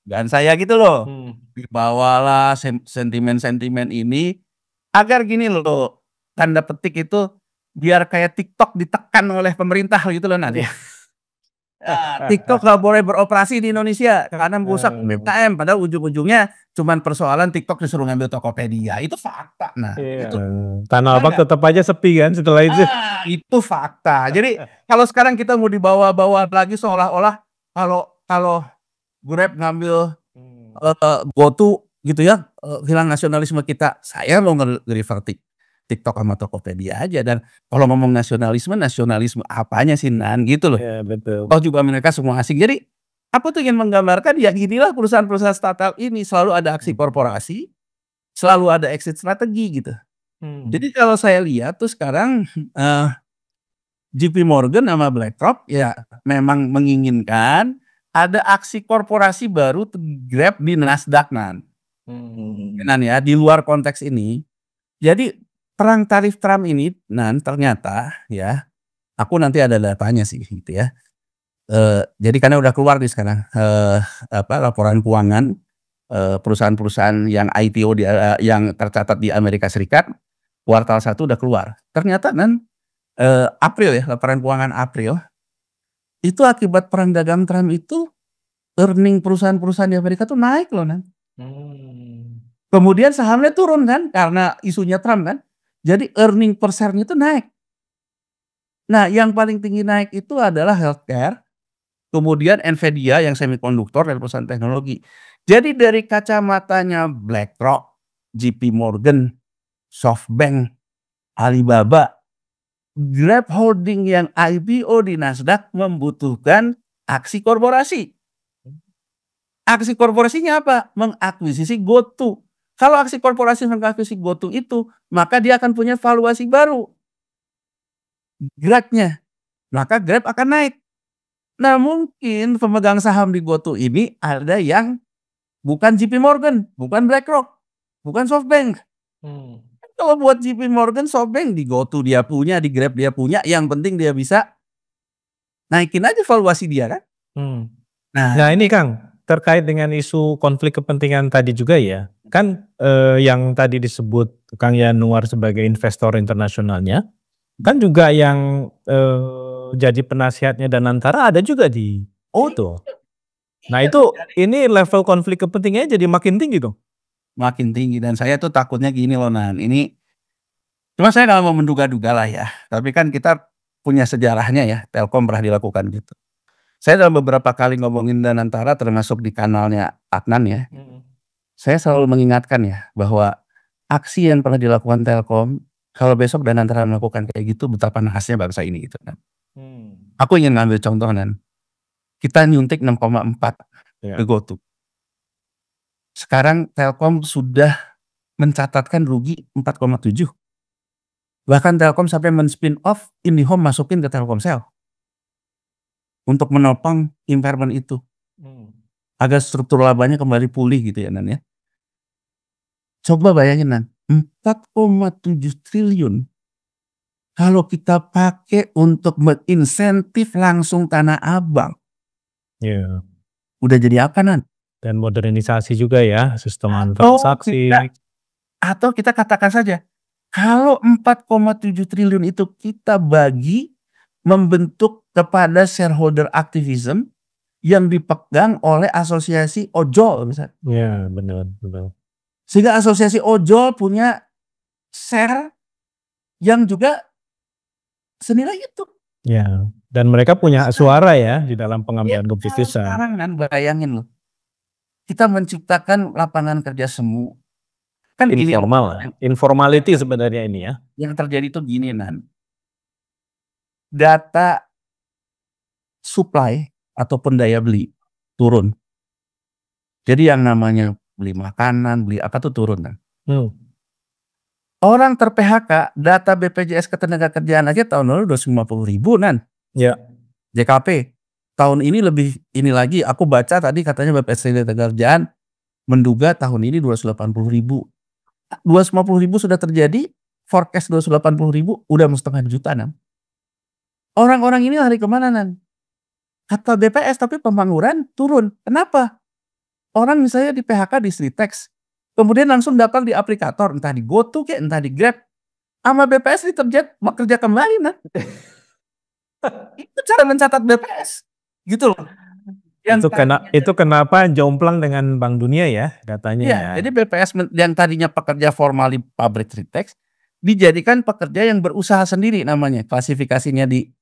Dan saya gitu loh. Dibawalah sentimen-sentimen ini agar gini loh, tanda petik itu biar kayak TikTok ditekan oleh pemerintah gitu loh nanti. TikTok gak boleh beroperasi di Indonesia karena merusak UMKM. Padahal ujung-ujungnya cuman persoalan TikTok disuruh ngambil Tokopedia. Itu fakta. Nah, itu
Tanah Abang tetap aja sepi kan setelah itu.
Itu fakta. Jadi kalau sekarang kita mau dibawa-bawa lagi seolah-olah kalau Grab ngambil GoTo gitu ya, hilang nasionalisme kita. Saya mau nge-refer TikTok sama Tokopedia aja. Dan kalau ngomong nasionalisme apanya sih Nan gitu loh.
Ya, betul.
Toh juga mereka semua asing. Jadi aku tuh ingin menggambarkan ya inilah perusahaan-perusahaan startup ini selalu ada aksi korporasi, selalu ada exit strategi gitu. Jadi kalau saya lihat tuh sekarang JP Morgan sama BlackRock ya memang menginginkan ada aksi korporasi baru Grab di Nasdaq Nan. Nan ya di luar konteks ini. Jadi perang tarif Trump ini Nan ternyata ya, aku nanti ada datanya sih gitu ya. Jadi karena udah keluar nih sekarang laporan keuangan perusahaan-perusahaan yang IPO yang tercatat di Amerika Serikat kuartal 1 udah keluar. Ternyata Nan April ya, laporan keuangan April itu akibat perang dagang Trump itu earning perusahaan-perusahaan di Amerika tuh naik loh Nan. Kemudian sahamnya turun kan karena isunya Trump kan. Jadi earning per share-nya itu naik. Nah, yang paling tinggi naik itu adalah healthcare, kemudian Nvidia yang semikonduktor dan perusahaan teknologi. Jadi dari kacamatanya BlackRock, JP Morgan, SoftBank, Alibaba, Grab Holding yang IPO di Nasdaq membutuhkan aksi korporasi. Aksi korporasinya apa? Mengakuisisi GoTo. Kalau aksi korporasi mengakuisisi GoTo itu, maka dia akan punya valuasi baru. Grab-nya. Maka Grab akan naik. Nah, mungkin pemegang saham di GoTo ini ada yang bukan JP Morgan, bukan BlackRock, bukan SoftBank. Kalau buat JP Morgan, SoftBank di GoTo dia punya, di Grab dia punya, yang penting dia bisa naikin aja valuasi dia kan.
Nah ini Kang, terkait dengan isu konflik kepentingan tadi juga ya, kan yang tadi disebut Kang Yanuar sebagai investor internasionalnya, kan juga yang jadi penasihatnya Danantara ada juga di itu. Nah itu ini level konflik kepentingannya jadi makin tinggi dong.
Makin tinggi, dan saya tuh takutnya gini loh Nan, ini cuma saya nggak mau menduga-duga lah ya, tapi kan kita punya sejarahnya ya, Telkom pernah dilakukan gitu. Saya dalam beberapa kali ngomongin Danantara termasuk di kanalnya Adnan ya, saya selalu mengingatkan ya bahwa aksi yang pernah dilakukan Telkom, kalau besok Danantara melakukan kayak gitu, betapa nahasnya bangsa ini gitu kan. Aku ingin ngambil contoh Nan, kita nyuntik 6,4 ke GoTo. Sekarang Telkom sudah mencatatkan rugi 4,7. Bahkan Telkom sampai men-spin off IndiHome masukin ke Telkomsel untuk menopang impairment itu. Agar struktur labanya kembali pulih gitu ya Nan ya. Coba bayangin Nan, 4,7 triliun kalau kita pakai untuk menginsentif langsung Tanah Abang. Udah jadi apa Nan?
Dan modernisasi juga ya, sistem transaksi.
Atau kita katakan saja, kalau 4,7 triliun itu kita bagi membentuk kepada shareholder activism yang dipegang oleh asosiasi ojol misalnya.
Ya benar.
Sehingga asosiasi ojol punya share yang juga senilai itu.
Ya, dan mereka punya suara ya di dalam pengambilan keputusan.
Sekarang Nan, bayangin loh, kita menciptakan lapangan kerja semu. Kan
Informal, informality sebenarnya ini ya.
Yang terjadi itu gini Nan, data supply ataupun daya beli turun. Jadi yang namanya beli makanan, beli apa tuh turun kan. Orang ter-PHK, data BPJS Ketenagakerjaan aja tahun lalu 250.000 Nan.
Ya.
JKP tahun ini lebih ini lagi, aku baca tadi katanya BPJS Ketenagakerjaan menduga tahun ini 280.000. 250.000 sudah terjadi, forecast 280.000 udah 1,5 juta Nan. Orang-orang ini lari kemana Nan? Kata BPS tapi pembangunan turun. Kenapa? Orang misalnya di PHK di Sritex, kemudian langsung daftar di aplikator, entah di GoTo kayak entah di Grab, sama BPS mau kerja kembali Nan. Itu cara mencatat BPS, gitu loh.
Itu kenapa jomplang dengan Bank Dunia ya datanya ya.
Jadi BPS yang tadinya pekerja formal di pabrik Sritex dijadikan pekerja yang berusaha sendiri namanya, klasifikasinya di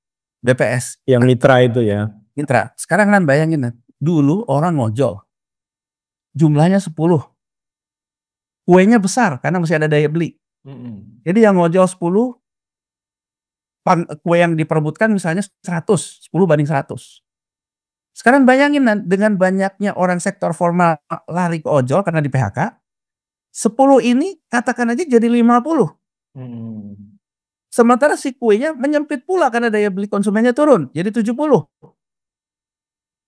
BPS.
Yang mitra itu ya.
Mitra. Sekarang kan bayangin Nan, dulu orang ngojol jumlahnya 10. Kuenya besar karena masih ada daya beli. Jadi yang ngojol 10, kue yang diperebutkan misalnya 100, 10 banding 100. Sekarang bayangin dengan banyaknya orang sektor formal lari ke ojol karena di PHK, 10 ini katakan aja jadi 50. Sementara si kuenya menyempit pula karena daya beli konsumennya turun, jadi 70.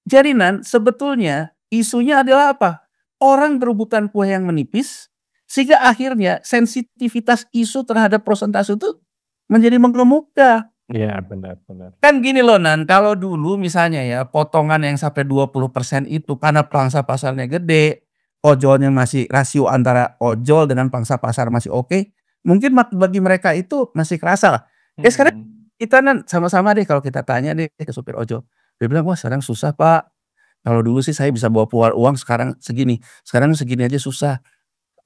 Jadi Nan, sebetulnya isunya adalah apa? Orang berebutan kue yang menipis, sehingga akhirnya sensitivitas isu terhadap persentase itu menjadi mengemuka.
Iya benar.
Kan gini loh Nan, kalau dulu misalnya ya potongan yang sampai 20% itu karena pangsa pasarnya gede, ojolnya masih rasio antara ojol dengan pangsa pasar masih oke, mungkin bagi mereka itu masih kerasa lah. Sekarang kita Nan sama-sama deh kalau kita tanya deh ke supir ojol, dia bilang wah sekarang susah Pak. Kalau dulu sih saya bisa bawa keluar uang sekarang segini aja susah.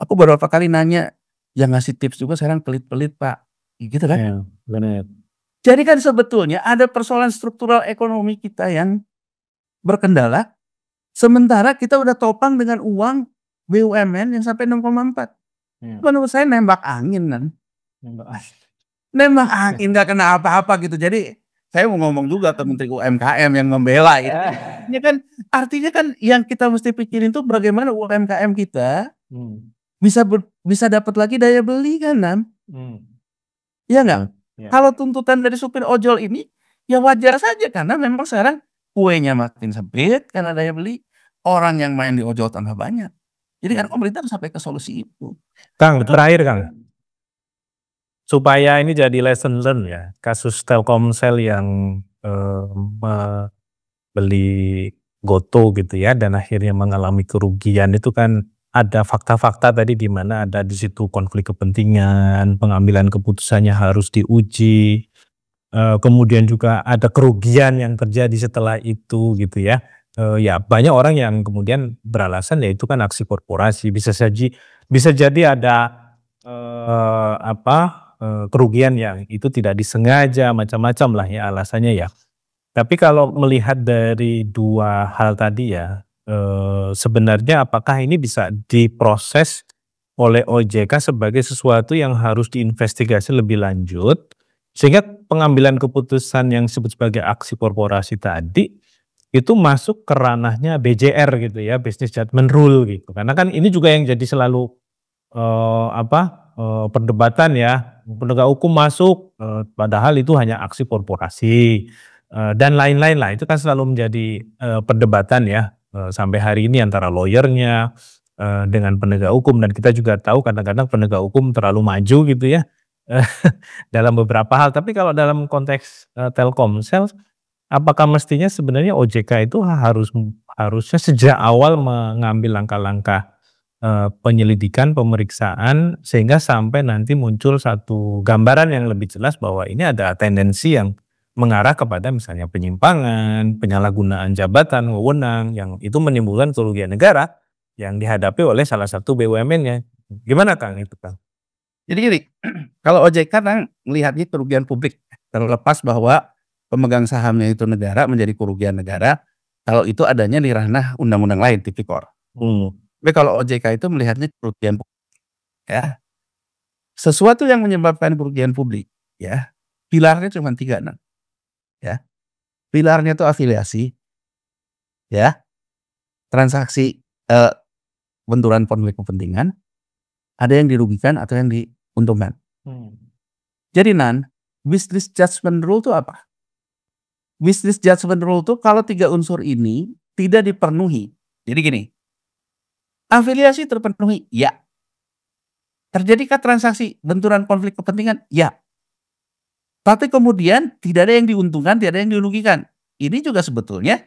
Aku beberapa kali nanya, yang ngasih tips juga sekarang pelit-pelit Pak, gitu kan?
Ya, benar.
Jadi kan sebetulnya ada persoalan struktural ekonomi kita yang berkendala, sementara kita udah topang dengan uang BUMN yang sampai 6,4. Menurut saya nembak angin Nan. Memang angin nggak kena apa-apa gitu. Jadi saya mau ngomong juga ke Menteri UMKM yang membela itu. Artinya kan yang kita mesti pikirin tuh bagaimana UMKM kita bisa dapat lagi daya beli kan, Nam? Iya nggak?
Ya.
Kalau tuntutan dari supir ojol ini ya wajar saja karena memang sekarang kuenya makin sempit karena daya beli, orang yang main di ojol tambah banyak. Jadi kan pemerintah harus sampai ke solusi itu.
Kang, terakhir Kang, supaya ini jadi lesson learn ya, kasus Telkomsel yang membeli GoTo gitu ya, dan akhirnya mengalami kerugian itu kan ada fakta-fakta tadi di mana ada di situ konflik kepentingan, pengambilan keputusannya harus diuji, kemudian juga ada kerugian yang terjadi setelah itu gitu ya. Ya banyak orang yang kemudian beralasan ya itu kan aksi korporasi, bisa jadi ada kerugian yang itu tidak disengaja, macam-macam lah ya alasannya ya. Tapi kalau melihat dari dua hal tadi ya, sebenarnya apakah ini bisa diproses oleh OJK sebagai sesuatu yang harus diinvestigasi lebih lanjut, sehingga pengambilan keputusan yang disebut sebagai aksi korporasi tadi, itu masuk ke ranahnya BJR gitu ya, Business Judgment Rule gitu. Karena kan ini juga yang jadi selalu perdebatan ya, penegak hukum masuk, padahal itu hanya aksi korporasi. Dan lain-lain lah, itu kan selalu menjadi perdebatan ya sampai hari ini antara lawyernya dengan penegak hukum, dan kita juga tahu kadang-kadang penegak hukum terlalu maju gitu ya dalam beberapa hal. Tapi kalau dalam konteks Telkomsel, apakah mestinya sebenarnya OJK itu harusnya sejak awal mengambil langkah-langkah penyelidikan, pemeriksaan, sehingga sampai nanti muncul satu gambaran yang lebih jelas bahwa ini ada tendensi yang mengarah kepada misalnya penyimpangan, penyalahgunaan jabatan, wewenang yang itu menimbulkan kerugian negara yang dihadapi oleh salah satu BUMN-nya. Gimana Kang itu Kang?
Jadi gini, kalau OJK kan melihatnya kerugian publik, terlepas bahwa pemegang sahamnya itu negara menjadi kerugian negara, kalau itu adanya di ranah undang-undang lain, tipikor. Tapi kalau OJK itu melihatnya kerugian publik, ya. Sesuatu yang menyebabkan kerugian publik, ya, pilarnya cuma 3, Nah. Ya. Pilarnya itu afiliasi, ya, transaksi, benturan konflik kepentingan, ada yang dirugikan atau yang diuntungkan. Jadi Business Judgment Rule itu apa? Business Judgment Rule itu kalau 3 unsur ini tidak dipenuhi. Jadi gini, afiliasi terpenuhi, ya. Terjadikah transaksi benturan konflik kepentingan? Ya. Tapi kemudian tidak ada yang diuntungkan, tidak ada yang dirugikan. Ini juga sebetulnya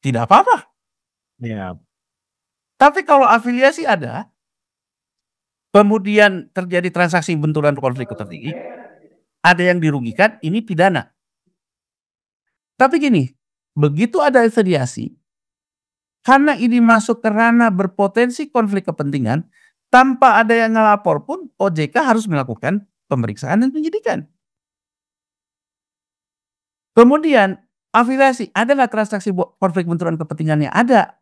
tidak apa-apa.
Ya.
Tapi kalau afiliasi ada, kemudian terjadi transaksi benturan konflik kepentingan, ada yang dirugikan, ini pidana. Tapi gini, begitu ada afiliasi, karena ini masuk ke ranah berpotensi konflik kepentingan, tanpa ada yang ngelapor pun OJK harus melakukan pemeriksaan dan penyidikan. Kemudian afiliasi, ada nggak transaksi konflik benturan kepentingannya? Ada.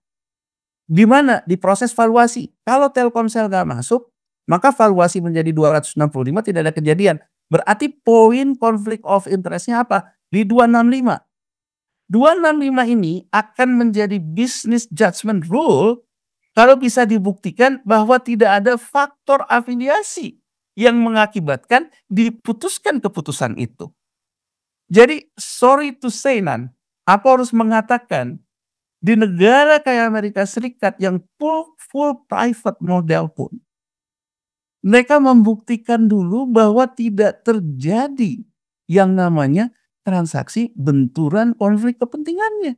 Di mana? Di proses valuasi. Kalau Telkomsel nggak masuk, maka valuasi menjadi 265 tidak ada kejadian. Berarti poin konflik of interest-nya apa? Di 265. 265 ini akan menjadi business judgment rule kalau bisa dibuktikan bahwa tidak ada faktor afiliasi yang mengakibatkan diputuskan keputusan itu. Jadi sorry to say apa harus mengatakan di negara kayak Amerika Serikat yang full private model pun, mereka membuktikan dulu bahwa tidak terjadi yang namanya transaksi benturan konflik kepentingannya.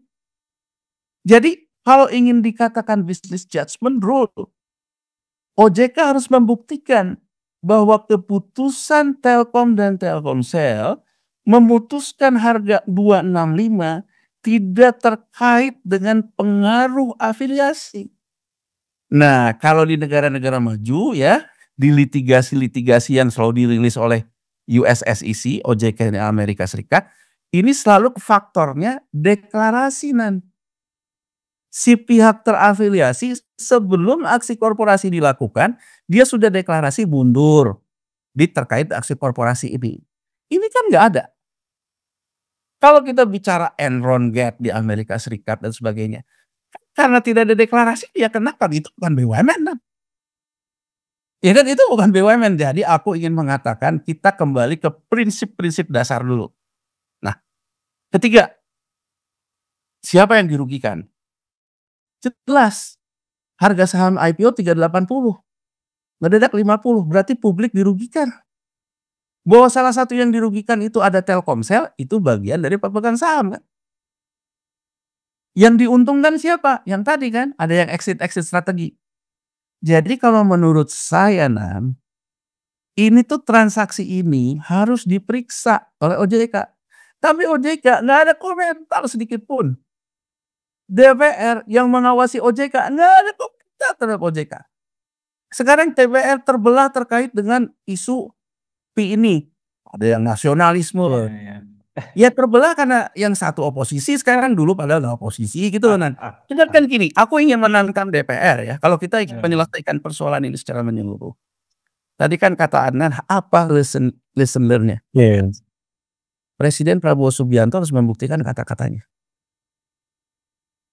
Jadi kalau ingin dikatakan business judgment rule, OJK harus membuktikan bahwa keputusan Telkom dan Telkomsel memutuskan harga 265 tidak terkait dengan pengaruh afiliasi. Nah, kalau di negara-negara maju ya, di litigasi yang selalu dirilis oleh US SEC, OJK di Amerika Serikat, ini selalu faktornya deklarasi si pihak terafiliasi sebelum aksi korporasi dilakukan, dia sudah deklarasi mundur terkait aksi korporasi ini. Ini kan nggak ada. Kalau kita bicara Enron Gate di Amerika Serikat dan sebagainya, karena tidak ada deklarasi, ya kenapa itu bukan BUMN kan? Ya kan itu bukan BUMN. Jadi aku ingin mengatakan kita kembali ke prinsip-prinsip dasar dulu. Nah, ketiga, siapa yang dirugikan? Jelas, harga saham IPO 380, mendadak 50, berarti publik dirugikan. Bahwa salah satu yang dirugikan itu ada Telkomsel, itu bagian dari pemegang saham kan. Yang diuntungkan siapa? Yang tadi kan, ada yang exit strategi. Jadi kalau menurut saya ini tuh transaksi ini harus diperiksa oleh OJK. Tapi OJK nggak ada komentar sedikit pun. DPR yang mengawasi OJK nggak ada komentar terhadap OJK. Sekarang DPR terbelah terkait dengan isu ini. Ada yang nasionalisme. Ya terbelah karena yang satu oposisi sekarang, dulu padahal nggak oposisi gitu kan. Kan gini, aku ingin menantang DPR ya. Kalau kita ingin menyelesaikan persoalan ini secara menyeluruh. Tadi kan kata Adnan, apa lesson learn-nya? Presiden Prabowo Subianto harus membuktikan kata-katanya.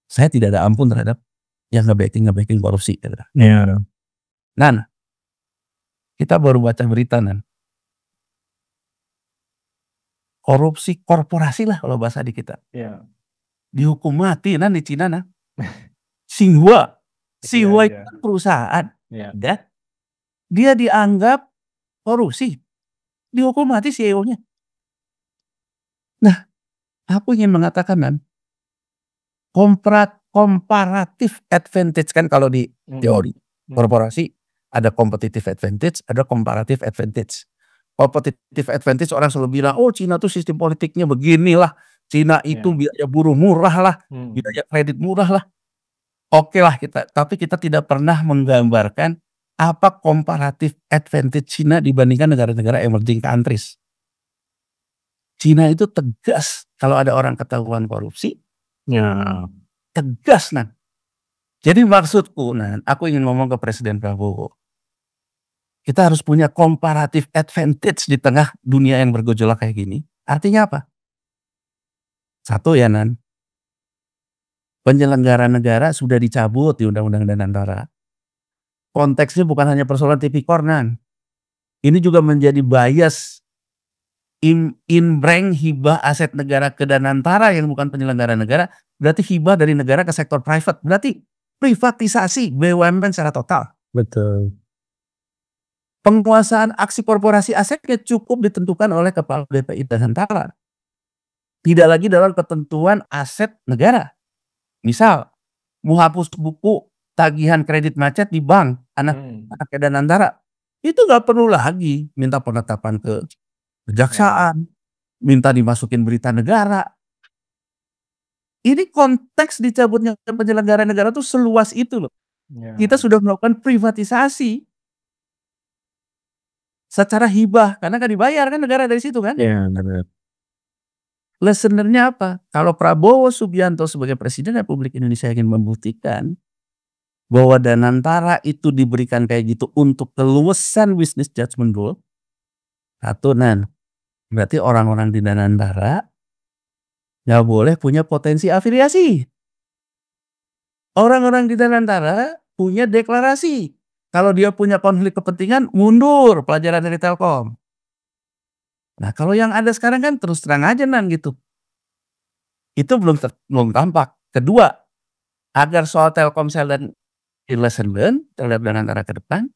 Saya tidak ada ampun terhadap yang nge-backing korupsi. Nan, kita baru baca berita korupsi korporasi lah kalau bahasa di kita. Dihukum mati di Cina Xinhua itu kan perusahaan. Dan dia dianggap korupsi. Dihukum mati CEO-nya. Nah, aku ingin mengatakan comparative advantage kan kalau di teori korporasi ada competitive advantage, ada comparative advantage. Competitive advantage orang selalu bilang, oh Cina tuh sistem politiknya beginilah, Cina itu biaya buruh murah lah, biaya kredit murah lah. Oke lah kita, tapi kita tidak pernah menggambarkan apa comparative advantage Cina dibandingkan negara-negara emerging countries. Cina itu tegas kalau ada orang ketahuan korupsi, tegas Jadi maksudku aku ingin ngomong ke Presiden Prabowo. Kita harus punya comparative advantage di tengah dunia yang bergejolak kayak gini. Artinya apa? Satu ya penyelenggara negara sudah dicabut di Undang-Undang Danantara. Konteksnya bukan hanya persoalan tipikor ini juga menjadi bias inbreng hibah aset negara ke Danantara yang bukan penyelenggara negara, berarti hibah dari negara ke sektor private, berarti privatisasi BUMN secara total.
Betul.
Penguasaan aksi korporasi asetnya cukup ditentukan oleh Kepala BPI Danantara. Tidak lagi dalam ketentuan aset negara. Misal, mau hapus buku tagihan kredit macet di bank anak Danantara, itu nggak perlu lagi minta penetapan ke kejaksaan, minta dimasukin berita negara. Ini konteks dicabutnya penyelenggara negara tuh seluas itu loh. Kita sudah melakukan privatisasi secara hibah, karena kan dibayar kan negara dari situ kan. Lesson-nya apa? Kalau Prabowo Subianto sebagai Presiden Republik Indonesia ingin membuktikan bahwa Danantara itu diberikan kayak gitu untuk keluasan business judgment rule, satu berarti orang-orang di Danantara nggak boleh punya potensi afiliasi. Orang-orang di Danantara punya deklarasi. Kalau dia punya konflik kepentingan, mundur pelajaran dari Telkom. Nah kalau yang ada sekarang kan terus terang aja gitu. Itu belum tampak. Kedua, agar soal Telkomsel dan lesson learn terhadap Danantara ke depan,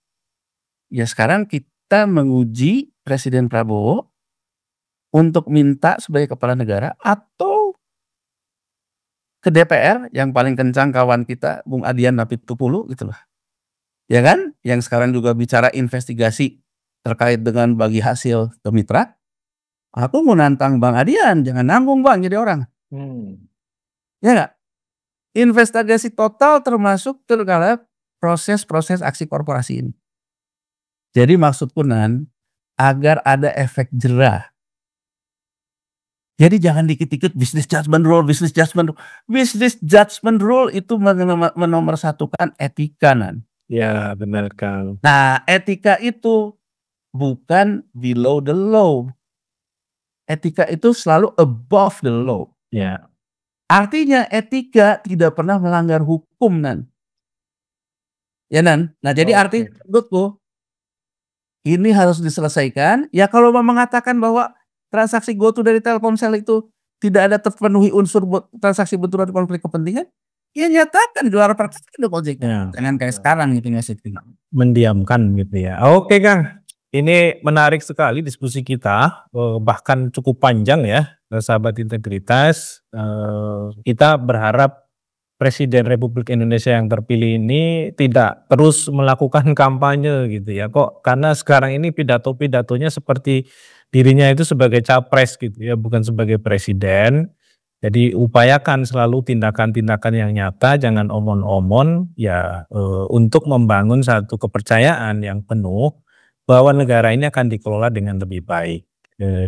ya sekarang kita menguji Presiden Prabowo untuk minta sebagai kepala negara atau ke DPR yang paling kencang kawan kita Bung Adian Apitupulu gitu loh. Ya kan? Yang sekarang juga bicara investigasi terkait dengan bagi hasil ke mitra. Aku mau nantang Bang Adian, jangan nanggung Bang jadi orang. Ya nggak? Investigasi total termasuk terhadap proses-proses aksi korporasi ini. Jadi maksudku agar ada efek jerah. Jadi jangan dikit-dikit business judgment rule. Business judgment rule itu menomorsatukan etika
Ya benar Kang.
Nah etika itu bukan below the law. Etika itu selalu above the law.
Ya.
Artinya etika tidak pernah melanggar hukum, Nan. Ya, Nan. Nah, jadi artinya menurutku ini harus diselesaikan. Ya, kalau mau mengatakan bahwa transaksi GoTo dari Telkomsel itu tidak ada terpenuhi unsur transaksi benturan konflik kepentingan, ya nyatakan juara prakteknya Gojek.
Ya.
Jangan kayak sekarang gitu nggak sih?
Mendiamkan gitu ya. Oke Kang, ini menarik sekali diskusi kita, bahkan cukup panjang ya, sahabat integritas. Kita berharap Presiden Republik Indonesia yang terpilih ini tidak terus melakukan kampanye gitu ya. Kok karena sekarang ini pidato-pidatonya seperti dirinya itu sebagai capres gitu ya, bukan sebagai presiden. Jadi upayakan selalu tindakan-tindakan yang nyata, jangan omon-omon ya, untuk membangun satu kepercayaan yang penuh bahwa negara ini akan dikelola dengan lebih baik,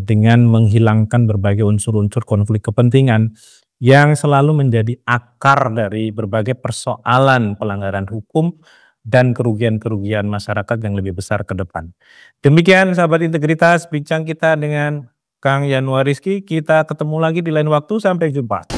dengan menghilangkan berbagai unsur-unsur konflik kepentingan yang selalu menjadi akar dari berbagai persoalan pelanggaran hukum dan kerugian-kerugian masyarakat yang lebih besar ke depan. Demikian sahabat integritas, bincang kita dengan Kang Yanuar Rizky. Kita ketemu lagi di lain waktu, sampai jumpa.